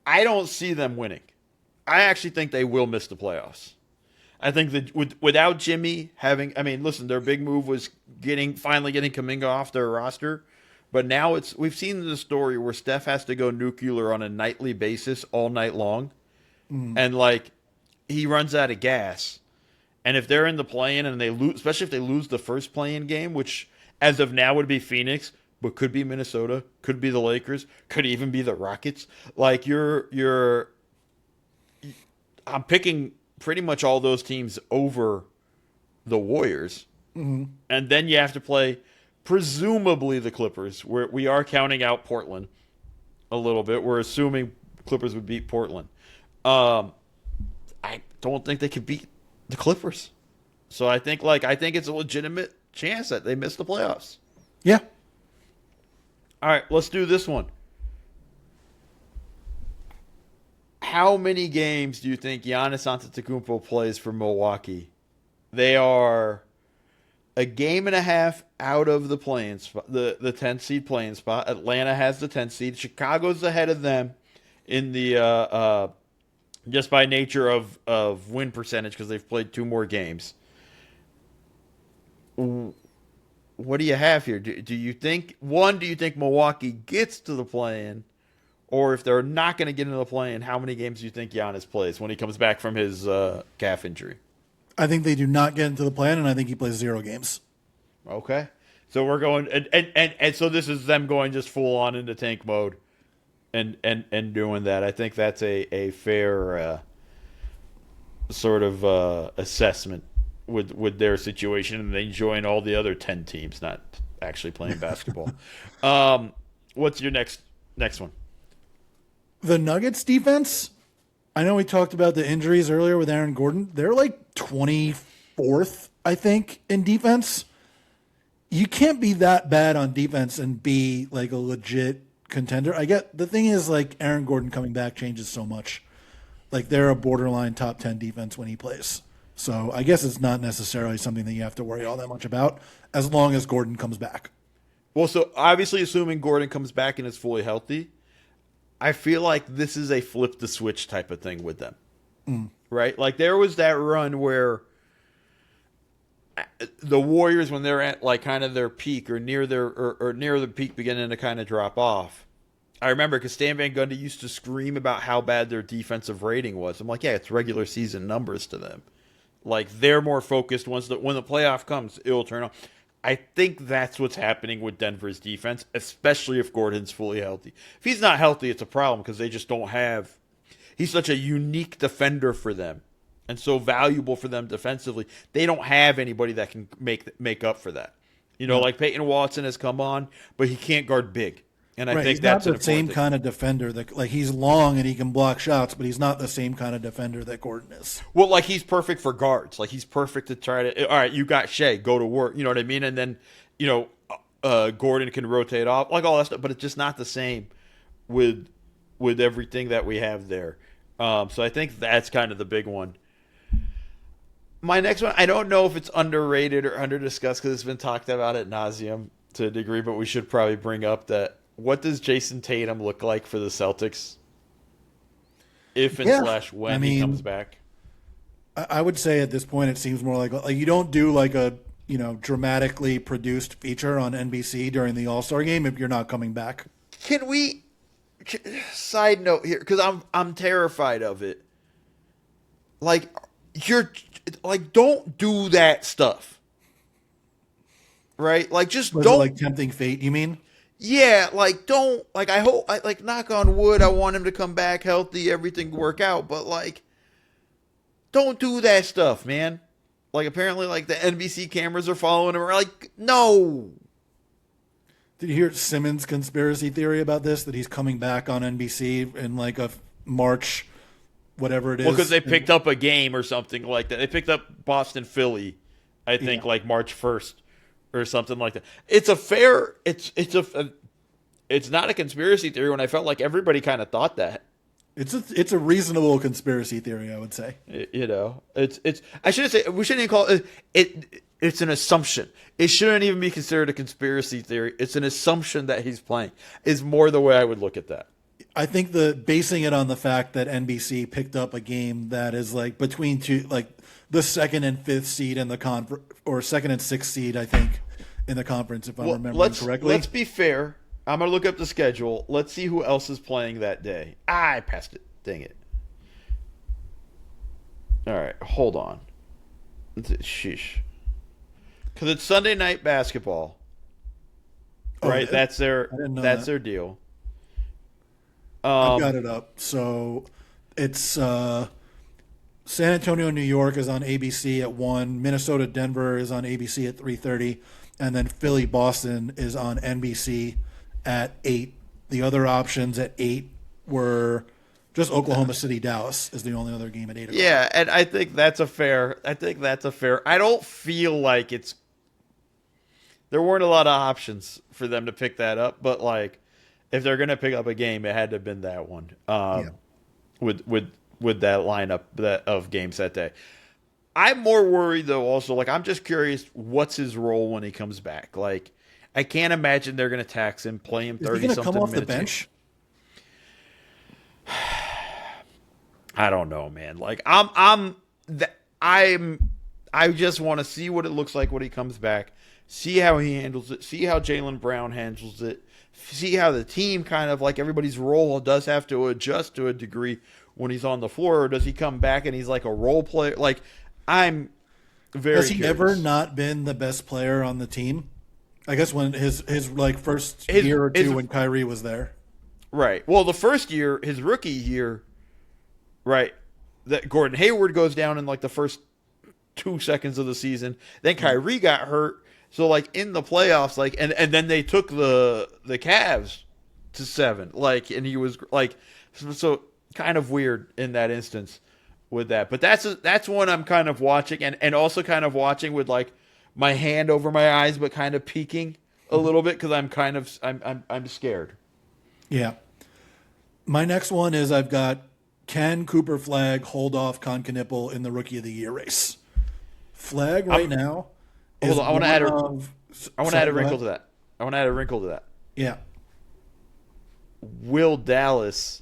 I don't see them winning. I actually think they will miss the playoffs. I think that without Jimmy having, listen, their big move was finally getting Kuminga off their roster, but now we've seen the story where Steph has to go nuclear on a nightly basis all night long, and like he runs out of gas. And if they're in the play-in and they lose, especially if they lose the first play-in game, which as of now would be Phoenix, but could be Minnesota, could be the Lakers, could even be the Rockets. Like I'm picking pretty much all those teams over the Warriors. Mm-hmm. And then you have to play presumably the Clippers, where we are counting out Portland a little bit. We're assuming Clippers would beat Portland. I don't think they could beat the Clippers. So I think it's a legitimate chance that they miss the playoffs. Yeah. All right, let's do this one. How many games do you think Giannis Antetokounmpo plays for Milwaukee? They are a game and a half out of the play-in spot, the 10th seed play-in spot. Atlanta has the 10th seed. Chicago's ahead of them in the just by nature of win percentage because they've played 2 more games. What do you have here? Do you think Milwaukee gets to the play-in? Or if they're not going to get into the play-in, how many games do you think Giannis plays when he comes back from his calf injury? I think they do not get into the play-in, and I think he plays 0 games. Okay. So we're going and so this is them going just full on into tank mode and doing that. I think that's a fair sort of assessment with their situation, and they join all the other 10 teams not actually playing basketball. What's your next one? The Nuggets defense, I know we talked about the injuries earlier with Aaron Gordon. They're like 24th, I think, in defense. You can't be that bad on defense and be like a legit contender. I get the thing is, like, Aaron Gordon coming back changes so much. Like, they're a borderline top 10 defense when he plays. So I guess it's not necessarily something that you have to worry all that much about as long as Gordon comes back. Well, so obviously assuming Gordon comes back and is fully healthy, I feel like this is a flip the switch type of thing with them, right? Like there was that run where the Warriors, when they're at like kind of their peak or near near the peak, beginning to kind of drop off. I remember because Stan Van Gundy used to scream about how bad their defensive rating was. I'm like, yeah, it's regular season numbers to them. Like they're more focused when the playoff comes, it'll turn on. I think that's what's happening with Denver's defense, especially if Gordon's fully healthy. If he's not healthy, it's a problem because they just don't have – he's such a unique defender for them and so valuable for them defensively. They don't have anybody that can make up for that. Like Peyton Watson has come on, but he can't guard big. And I think he's that's not the same kind of defender that, like, he's long and he can block shots, but he's not the same kind of defender that Gordon is. Well, like he's perfect for guards. Like he's perfect to try to. All right, you got Shea, go to work. You know what I mean? And then, Gordon can rotate off, like all that stuff. But it's just not the same with everything that we have there. So I think that's kind of the big one. My next one, I don't know if it's underrated or under discussed because it's been talked about ad nauseum. to a degree, but we should probably bring up that what does Jason Tatum look like for the Celtics if and Yeah, slash when I he comes mean, back? I would say at this point it seems more like you don't do like a dramatically produced feature on NBC during the All-Star game if you're not coming back. Can we side note here because I'm terrified of it. Like you're like don't do that stuff. Right? Like just Was it don't like tempting fate, you mean? yeah, like don't like I hope like knock on wood I want him to come back healthy, everything work out, but like don't do that stuff, man. Like apparently like the NBC cameras are following him. Like no. Did you hear Simmons' conspiracy theory about this? That he's coming back on NBC in like a March, whatever it is. Well, because they picked up a game or something like that. They picked up Boston Philly, I think, like March 1st or something like that. It's a fair. It's not a conspiracy theory. When I felt like everybody kind of thought that. It's a reasonable conspiracy theory, I would say. It's. I shouldn't say we shouldn't even call it. It's an assumption. It shouldn't even be considered a conspiracy theory. It's an assumption that he's playing. Is more the way I would look at that. I think basing it on the fact that NBC picked up a game that is like between two, like the second and fifth seed in the conference, or second and sixth seed, I think, in the conference, if I'm remembering correctly. Let's be fair. I'm going to look up the schedule. Let's see who else is playing that day. I passed it. Dang it. All right. Hold on. Sheesh. Because it's Sunday night basketball. Right? That's their deal. I've got it up. So it's San Antonio, New York is on ABC at 1. Minnesota, Denver is on ABC at 3:30. And then Philly, Boston is on NBC at 8. The other options at 8 were just Oklahoma City, Dallas is the only other game at 8 o'clock. Yeah, and I think that's a fair. I don't feel like there weren't a lot of options for them to pick that up, but like if they're going to pick up a game, it had to have been that one. With that lineup of games that day. I'm more worried though also like I'm just curious what's his role when he comes back. Like I can't imagine they're going to tax him, play him 30 something minutes. Is he going to come off the bench? I don't know, man. Like I just want to see what it looks like when he comes back. See how he handles it. See how Jaylen Brown handles it. See how the team kind of like everybody's role does have to adjust to a degree when he's on the floor. Or does he come back and he's like a role player? Like I'm very. Has he curious. ever not been the best player on the team? I guess when his like first year or two when Kyrie was there. Right. Well, the first year, his rookie year, right, that Gordon Hayward goes down in like the first 2 seconds of the season. Then Kyrie got hurt. So like in the playoffs, like and then they took the Cavs to 7. Like and he was like so kind of weird in that instance with that. But that's one I'm kind of watching and also kind of watching with like my hand over my eyes, but kind of peeking a little bit because I'm scared. Yeah. My next one is I've got can Cooper Flag hold off Con Knipple in the Rookie of the Year race? Flag now. Hold on, I want to add a wrinkle to that. I want to add a wrinkle to that. Yeah. Will Dallas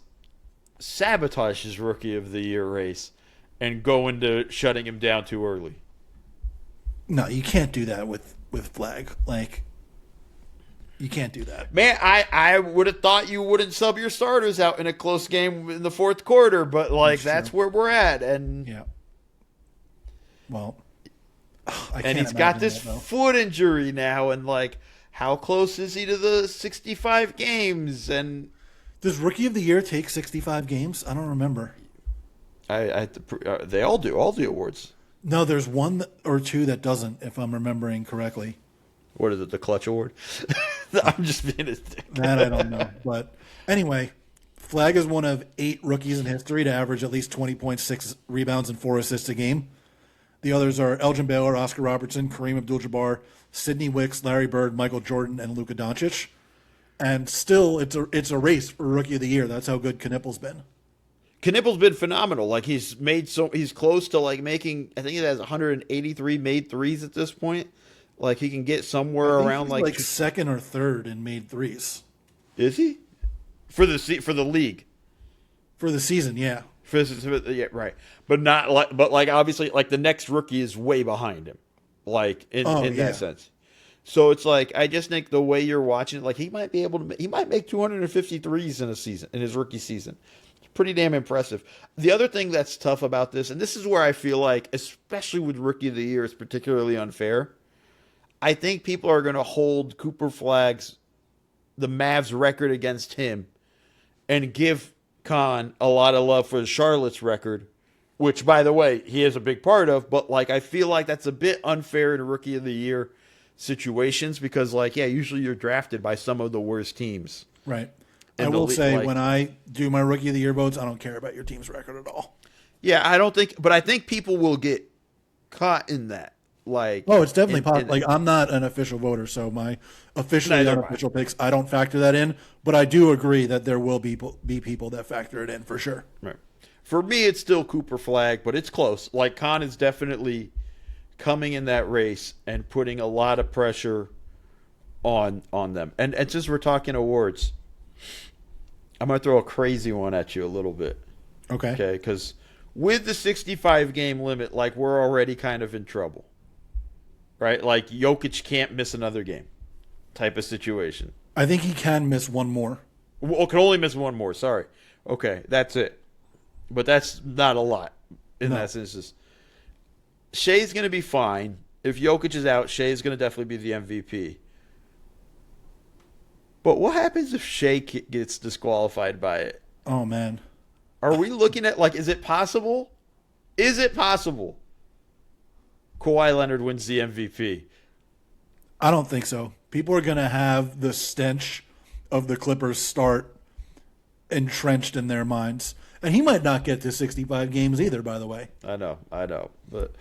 sabotage his Rookie of the Year race and go into shutting him down too early? No, you can't do that with Flag. Like, you can't do that. Man, I would have thought you wouldn't sub your starters out in a close game in the fourth quarter, but like that's where we're at. And yeah. Well, and he's got this foot injury now, and like, how close is he to the 65 games? And does Rookie of the Year take 65 games? I don't remember. They all do the awards. No, there's one or two that doesn't, if I'm remembering correctly. What is it, the Clutch Award? I'm just being a dick. That I don't know. But anyway, Flag is one of 8 rookies in history to average at least 20.6 rebounds and 4 assists a game. The others are Elgin Baylor, Oscar Robertson, Kareem Abdul-Jabbar, Sidney Wicks, Larry Bird, Michael Jordan, and Luka Doncic. And still, it's a race for Rookie of the Year. That's how good Knipple's been. Knipple's been phenomenal. Like he's close to like making. I think he has 183 made threes at this point. Like he can get I somewhere think around he's like like second or third in made threes is he for the league for the season. Yeah. yeah, right, but not like but like obviously like the next rookie is way behind him, like Oh in that yeah. sense. So it's like I just think the way you're watching it, like he might be able to he might make 253s in a season in his rookie season. It's pretty damn impressive. The other thing that's tough about this, and this is where I feel like, especially with rookie of the year, it's particularly unfair. I think people are going to hold Cooper Flag's the Mavs record against him and give Khan a lot of love for Charlotte's record, which, by the way, he is a big part of. But like, I feel like that's a bit unfair in Rookie of the Year situations because, like, yeah, usually you're drafted by some of the worst teams. Right. I In the will say like, when I do my rookie of the year votes, I don't care about your team's record at all. yeah, I don't think, but I think people will get caught in that. Like, Oh, it's definitely possible. in Like I'm not an official voter, so my officially neither am I. unofficial picks, I don't factor that in. But I do agree that there will be people that factor it in for sure. Right. For me, it's still Cooper Flag, but it's close. Like Khan is definitely coming in that race and putting a lot of pressure on them. And since we're talking awards, I'm gonna throw a crazy one at you a little bit. Okay. Okay, because with the 65 game limit, like we're already kind of in trouble, right? Like Jokic can't miss another game, type of situation. I think he can miss one more. Well, can only miss one more. Sorry. Okay, that's it. But that's not a lot in No. that instance. Shea's going to be fine. If Jokic is out, Shea's going to definitely be the MVP. But what happens if Shea gets disqualified by it? Oh man. Are we looking at, like, is it possible? Is it possible Kawhi Leonard wins the MVP? I don't think so. People are going to have the stench of the Clippers start entrenched in their minds. And he might not get to 65 games either, by the way. I know. But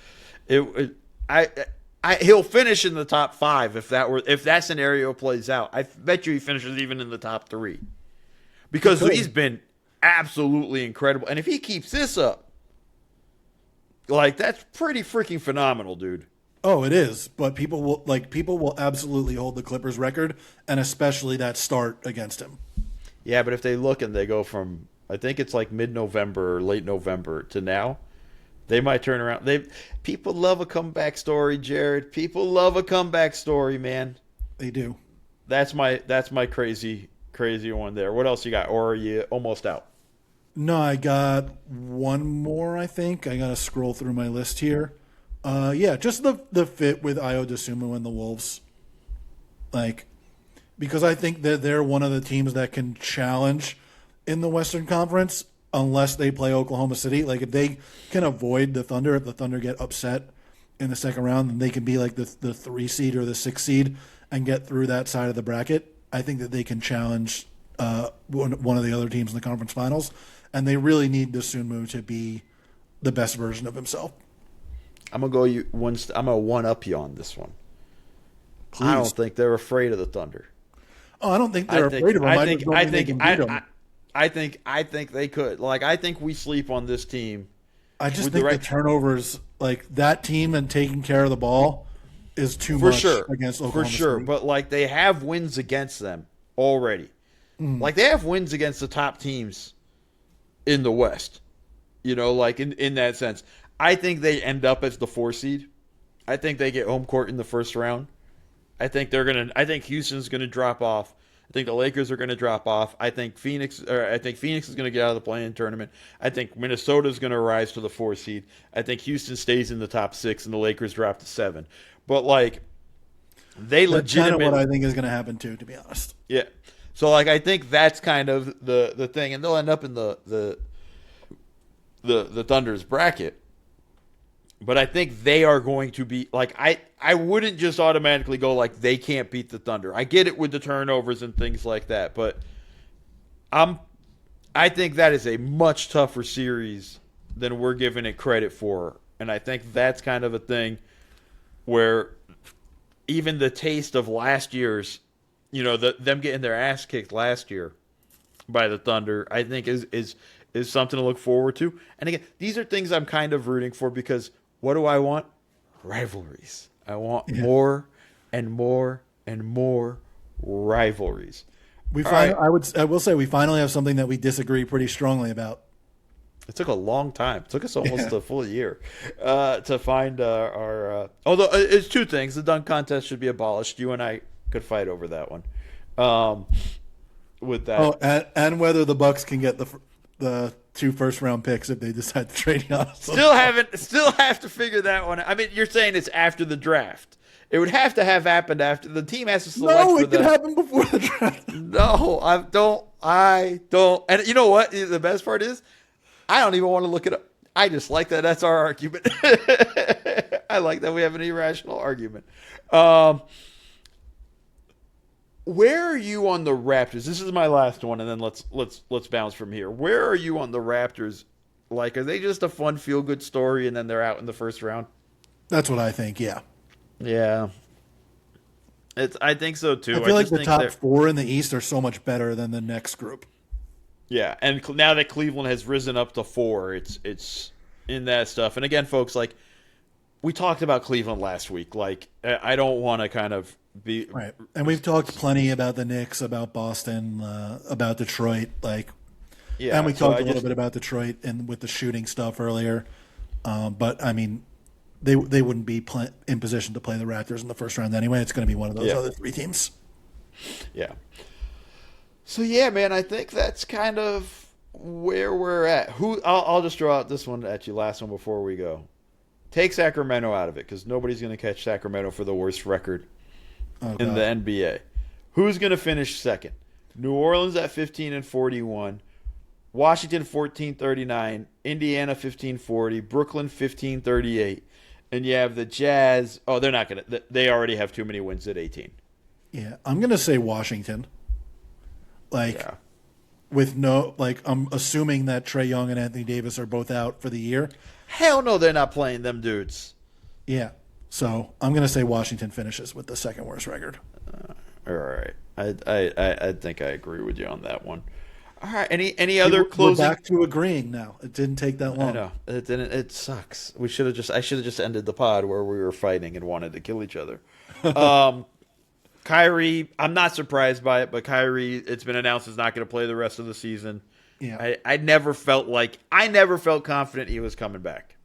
he'll finish in the top 5 if that scenario plays out. I bet you he finishes even in the top 3 because he's been absolutely incredible. And if he keeps this up, like that's pretty freaking phenomenal, dude. Oh, it is. But people will absolutely hold the Clippers record, and especially that start against him. Yeah, but if they look and they go from I think it's like mid-November or late November to now, they might turn around. People love a comeback story, Jared. People love a comeback story, man. They do. That's my crazy one there. What else you got? Or are you almost out? No, I got one more, I think. I got to scroll through my list here. Yeah, just the fit with Io DeSumo and the Wolves. Like, because I think that they're one of the teams that can challenge in the Western Conference unless they play Oklahoma City. Like, if they can avoid the Thunder, if the Thunder get upset in the second round, then they can be like the 3 seed or the 6 seed and get through that side of the bracket. I think that they can challenge one of the other teams in the conference finals, and they really need DeSumo to be the best version of himself. I'm gonna go I'm gonna one up you on this one. Please. I don't think they're afraid of the Thunder. Oh, I don't think they're afraid of him. I think they could. Like I think we sleep on this team. I just think the turnovers, like that team and taking care of the ball, is too much against Oklahoma City. But like they have wins against them already. Like they have wins against the top teams in the West. You know, like in that sense. I think they end up as the 4 seed. I think they get home court in the first round. I think Houston's gonna drop off. I think the Lakers are gonna drop off. I think Phoenix is gonna get out of the play-in tournament. I think Minnesota's gonna rise to the 4 seed. I think Houston stays in the top 6 and the Lakers drop to 7. But like they That's kind of what I think is gonna happen too, to be honest. Yeah. So like I think that's kind of the thing, and they'll end up in the Thunder's bracket. But I think they are going to be like I wouldn't just automatically go like they can't beat the Thunder. I get it with the turnovers and things like that, but I think that is a much tougher series than we're giving it credit for. And I think that's kind of a thing where even the taste of last year's, them getting their ass kicked last year by the Thunder, I think is something to look forward to. And again, these are things I'm kind of rooting for because what do I want? Rivalries. I want more and more rivalries. We All right. I will say we finally have something that we disagree pretty strongly about. It took a long time. It took us almost a full year to find our. Although it's two things: the dunk contest should be abolished. You and I could fight over that one. With that, And whether the Bucks can get the 2 first-round picks if they decide to trade Giannis. still have to figure that one. I mean, you're saying it's after the draft. It would have to have happened after the team has to select. No, it could happen before the draft. No, I don't. And you know what? The best part is, I don't even want to look it up. I just like that. That's our argument. I like that we have an irrational argument. Where are you on the Raptors? This is my last one, and then let's bounce from here. Where are you on the Raptors? Like, are they just a fun, feel-good story, and then they're out in the first round? That's what I think. Yeah. Yeah. I think so too. I feel like the top 4 in the East are so much better than the next group. Yeah, and now that Cleveland has risen up to 4, it's in that stuff. And again, folks, like we talked about Cleveland last week. Like I don't want to kind of be right. And we've talked plenty about the Knicks, about Boston, about Detroit. Like, yeah, and we talked a little bit about Detroit and with the shooting stuff earlier. But I mean, they wouldn't be in position to play the Raptors in the first round anyway. It's going to be one of those other 3 teams. Yeah. So yeah, man, I think that's kind of where we're at. I'll just throw out this one at you, last one before we go. Take Sacramento out of it because nobody's going to catch Sacramento for the worst record in the NBA. Who's going to finish second? New Orleans at 15-41, Washington 14-39, Indiana 15-40, Brooklyn 15-38, and you have the Jazz. Oh, they're not going to. They already have too many wins at 18. Yeah, I'm going to say Washington. I'm assuming that Trae Young and Anthony Davis are both out for the year. Hell no, they're not playing them dudes. Yeah, so I'm going to say Washington finishes with the second worst record. All right, I think I agree with you on that one. All right, any other closing? We're back to agreeing now. It didn't take that long. I know it didn't. It sucks. I should have just ended the pod where we were fighting and wanted to kill each other. Kyrie, I'm not surprised by it, but Kyrie, it's been announced, is not going to play the rest of the season. Yeah, I never felt confident he was coming back.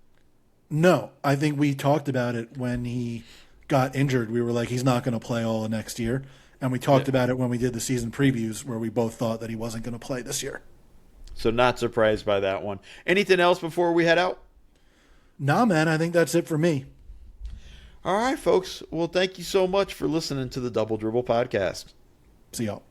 No, I think we talked about it when he got injured. We were like, he's not going to play all of next year, and we talked about it when we did the season previews, where we both thought that he wasn't going to play this year. So not surprised by that one. Anything else before we head out? Nah, man, I think that's it for me. All right, folks. Well, thank you so much for listening to the Double Dribble Podcast. See y'all.